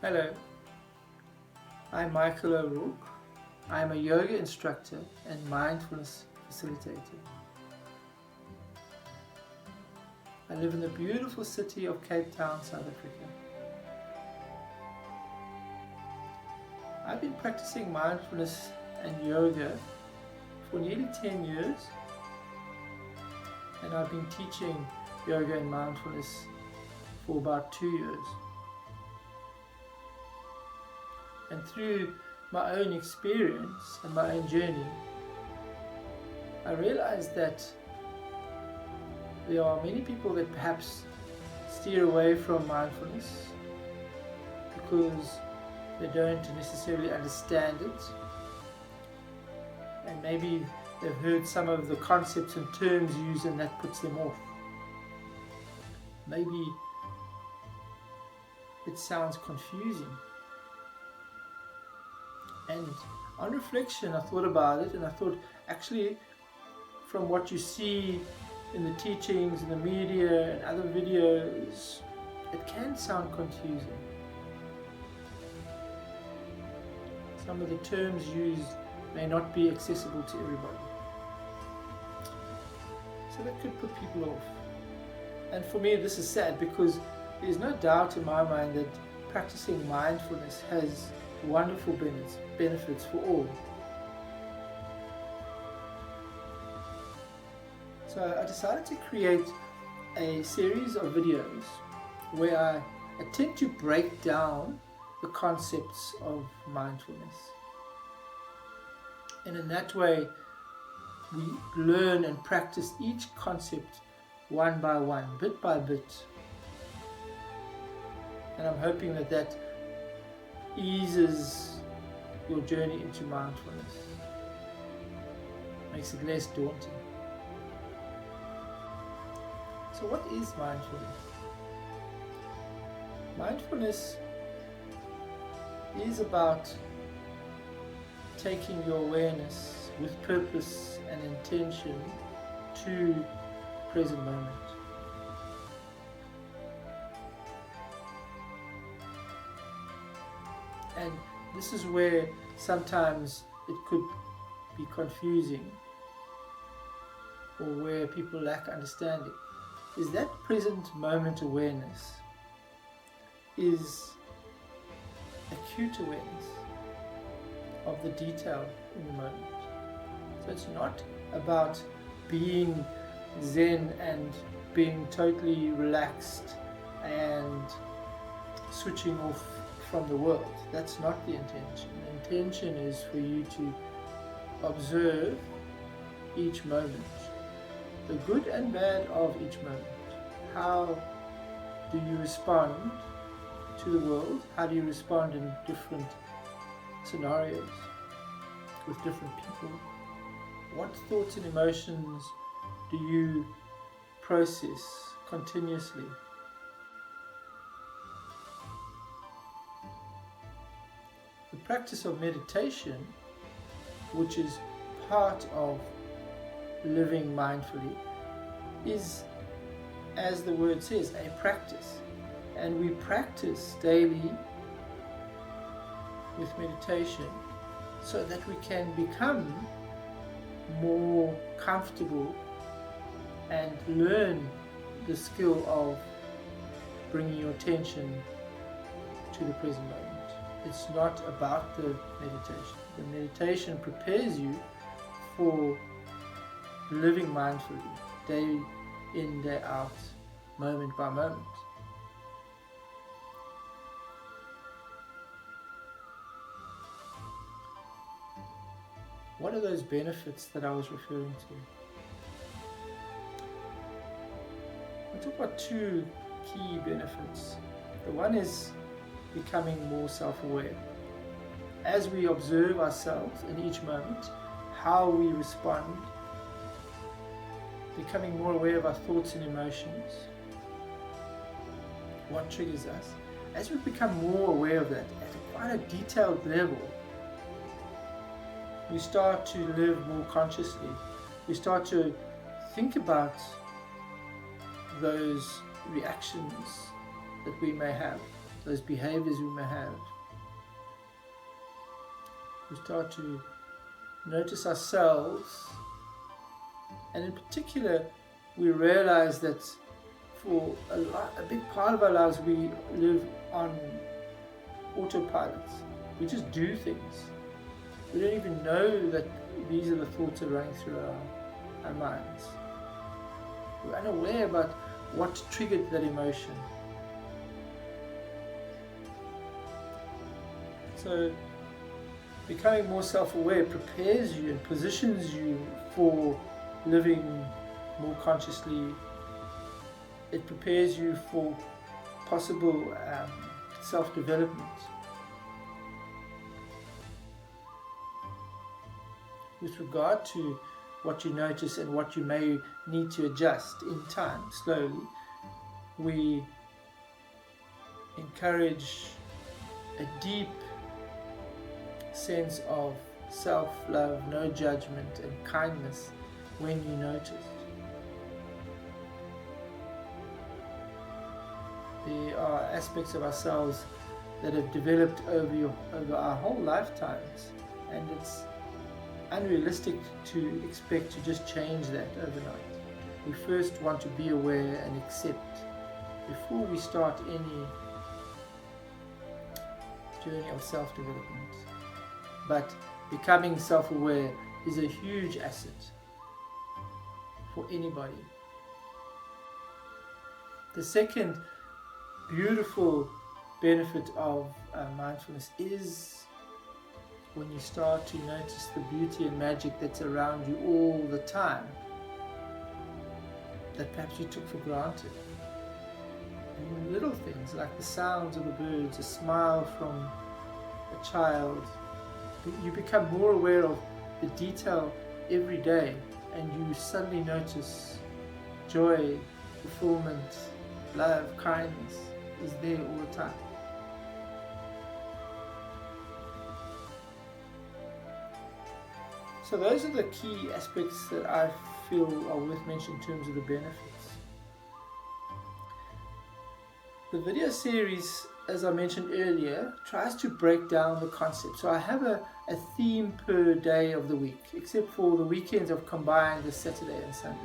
Hello, I'm Michael O'Rourke. I'm a yoga instructor and mindfulness facilitator. I live in the beautiful city of Cape Town, South Africa. I've been practicing mindfulness and yoga for nearly 10 years, and I've been teaching yoga and mindfulness for about 2 years. And through my own experience and my own journey, I realized that there are many people that perhaps steer away from mindfulness because they don't necessarily understand it, and maybe they've heard some of the concepts and terms used and that puts them off. Maybe it sounds confusing. And on reflection, I thought about it, and I thought, actually, from what you see in the teachings, in the media, and other videos, it can sound confusing. Some of the terms used may not be accessible to everybody. So that could put people off. And for me, this is sad because there's no doubt in my mind that practicing mindfulness has wonderful benefits for all. So I decided to create a series of videos where I attempt to break down the concepts of mindfulness. And in that way, we learn and practice each concept one by one, bit by bit. And I'm hoping that that eases your journey into mindfulness, makes it less daunting. So what is mindfulness? Mindfulness is about taking your awareness with purpose and intention to the present moment. And this is where sometimes it could be confusing, or where people lack understanding, is that present moment awareness is acute awareness of the detail in the moment. So it's not about being zen and being totally relaxed and switching off from the world. That's not the intention. The intention is for you to observe each moment, the good and bad of each moment. How do you respond to the world? How do you respond in different scenarios with different people? What thoughts and emotions do you process continuously? The practice of meditation, which is part of living mindfully, is, as the word says, a practice. And we practice daily with meditation so that we can become more comfortable and learn the skill of bringing your attention to the present moment. It's not about the meditation. The meditation prepares you for living mindfully, day in, day out, moment by moment. What are those benefits that I was referring to? I'll talk about two key benefits. The one is becoming more self-aware. As we observe ourselves in each moment, how we respond, becoming more aware of our thoughts and emotions, what triggers us. As we become more aware of that at quite a detailed level, we start to live more consciously. We start to think about those reactions that we may have. those behaviors we may have. We start to notice ourselves, and in particular we realize that for a big part of our lives we live on autopilot. We just do things. We don't even know that these are the thoughts that are running through our minds. We're unaware about what triggered that emotion. So becoming more self-aware prepares you and positions you for living more consciously. It prepares you for possible self-development. With regard to what you notice and what you may need to adjust in time, slowly, we encourage a deep sense of self-love, no judgment, and kindness when you notice. There are aspects of ourselves that have developed over our whole lifetimes, and it's unrealistic to expect to just change that overnight. We first want to be aware and accept before we start any journey of self-development. But becoming self-aware is a huge asset for anybody. The second beautiful benefit of mindfulness is when you start to notice the beauty and magic that's around you all the time, that perhaps you took for granted. And little things like the sounds of the birds, a smile from a child. You become more aware of the detail every day, and you suddenly notice joy, fulfillment, love, kindness is there all the time. So those are the key aspects that I feel are worth mentioning in terms of the benefits. The video series, as I mentioned earlier, tries to break down the concept. So I have a theme per day of the week, except for the weekends I've combined the Saturday and Sunday.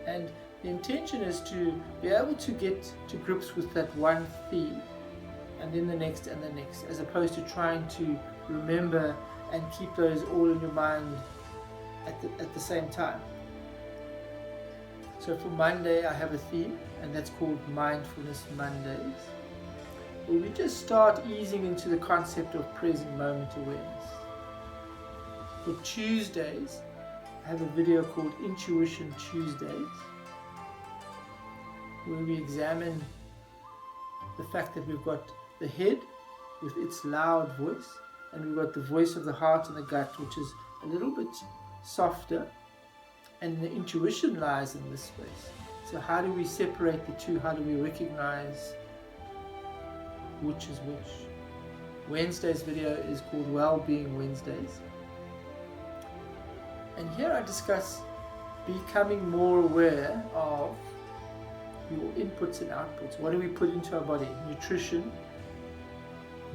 And the intention is to be able to get to grips with that one theme, and then the next and the next, as opposed to trying to remember and keep those all in your mind at the same time. So for Monday I have a theme, and that's called Mindfulness Mondays, where we just start easing into the concept of present moment awareness. For Tuesdays I have a video called Intuition Tuesdays, where we examine the fact that we've got the head with its loud voice, and we've got the voice of the heart and the gut, which is a little bit softer, and the intuition lies in this space. So how do we separate the two? How do we recognize which is which? Wednesday's video is called Wellbeing Wednesdays, and here I discuss becoming more aware of your inputs and outputs. What do we put into our body? Nutrition,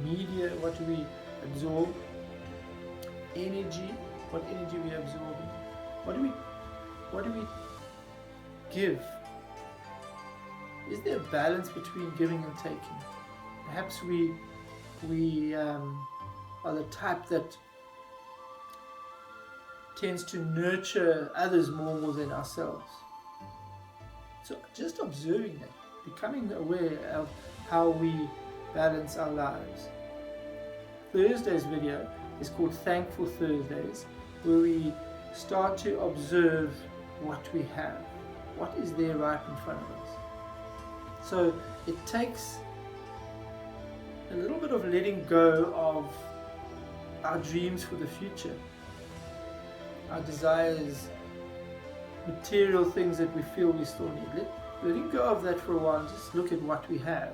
media, what do we absorb? Energy, what energy we absorb? What do we give? Is there a balance between giving and taking? Perhaps we are the type that tends to nurture others more than ourselves. So just observing that, becoming aware of how we balance our lives. Thursday's video is called Thankful Thursdays, where we start to observe what we have, what is there right in front of us. So it takes a little bit of letting go of our dreams for the future, our desires, material things that we feel we still need. Letting go of that for a while and just look at what we have,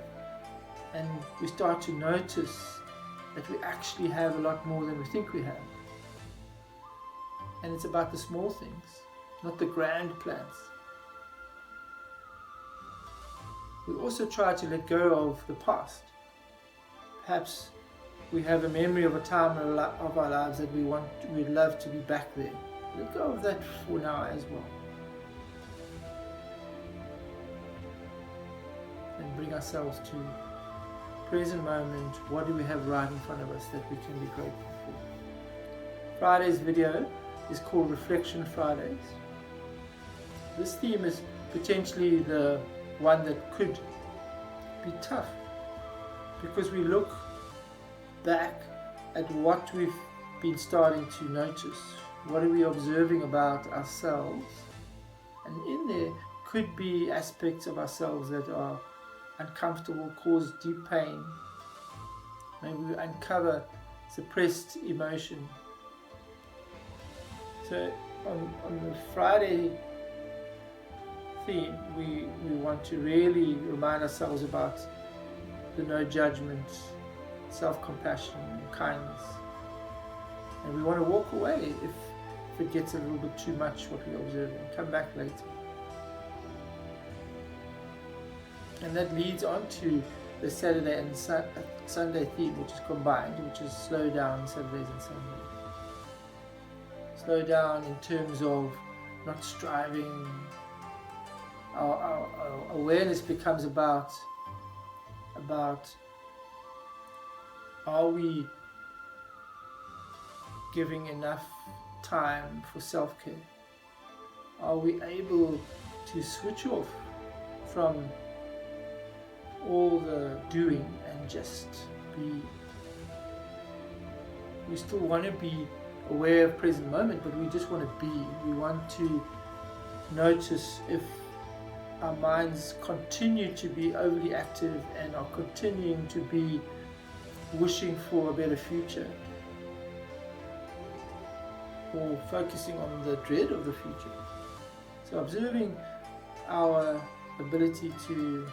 and we start to notice that we actually have a lot more than we think we have. And it's about the small things, not the grand plans. we also try to let go of the past. Perhaps we have a memory of a time of our lives that we'd love to be back there. Let go of that for now as well. And bring ourselves to present moment. What do we have right in front of us that we can be grateful for? Friday's video is called Reflection Fridays. This theme is potentially the one that could be tough, because we look back at what we've been starting to notice. What are we observing about ourselves? And in there could be aspects of ourselves that are uncomfortable, cause deep pain. Maybe we uncover suppressed emotion. So on the Friday theme, we want to really remind ourselves about the no judgment, self-compassion, and kindness. And we want to walk away if it gets a little bit too much what we're observing, come back later. And that leads on to the Saturday and Sunday theme, which is combined, which is slow down Saturdays and Sundays. Slow down in terms of not striving. Our awareness becomes about are we giving enough time for self-care? Are we able to switch off from all the doing and just be? We still want to be aware of present moment, but we just want to be. We want to notice if our minds continue to be overly active and are continuing to be wishing for a better future, or focusing on the dread of the future. So observing our ability to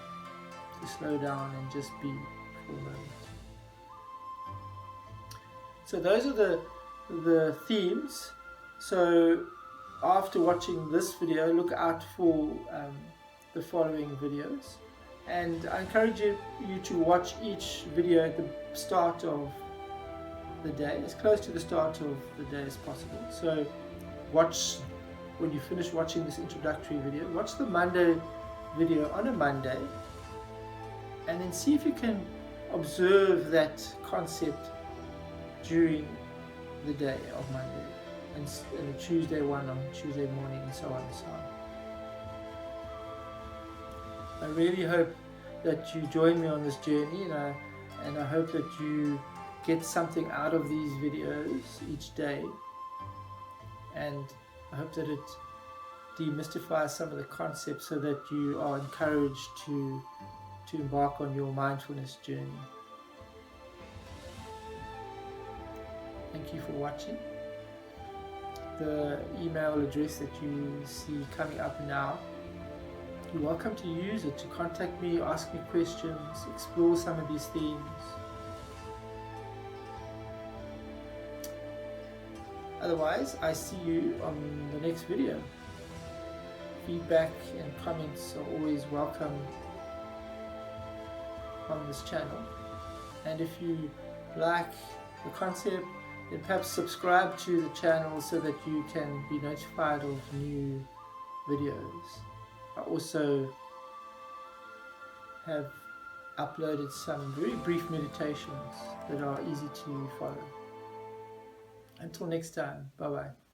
slow down and just be for a moment. So those are the themes. So after watching this video, look out for the following videos, and I encourage you to watch each video at the start of the day, as close to the start of the day as possible. So watch, when you finish watching this introductory video, watch the Monday video on a Monday, and then see if you can observe that concept during the day of Monday, and the Tuesday one on Tuesday morning, and so on and so on. I really hope that you join me on this journey, and I hope that you get something out of these videos each day, and I hope that it demystifies some of the concepts so that you are encouraged to embark on your mindfulness journey. Thank you for watching. The email address that you see coming up now, you're welcome to use it to contact me, ask me questions, explore some of these themes. Otherwise, I see you on the next video. Feedback and comments are always welcome on this channel. And if you like the concept, then perhaps subscribe to the channel so that you can be notified of new videos. I also have uploaded some very brief meditations that are easy to follow. Until next time, bye bye.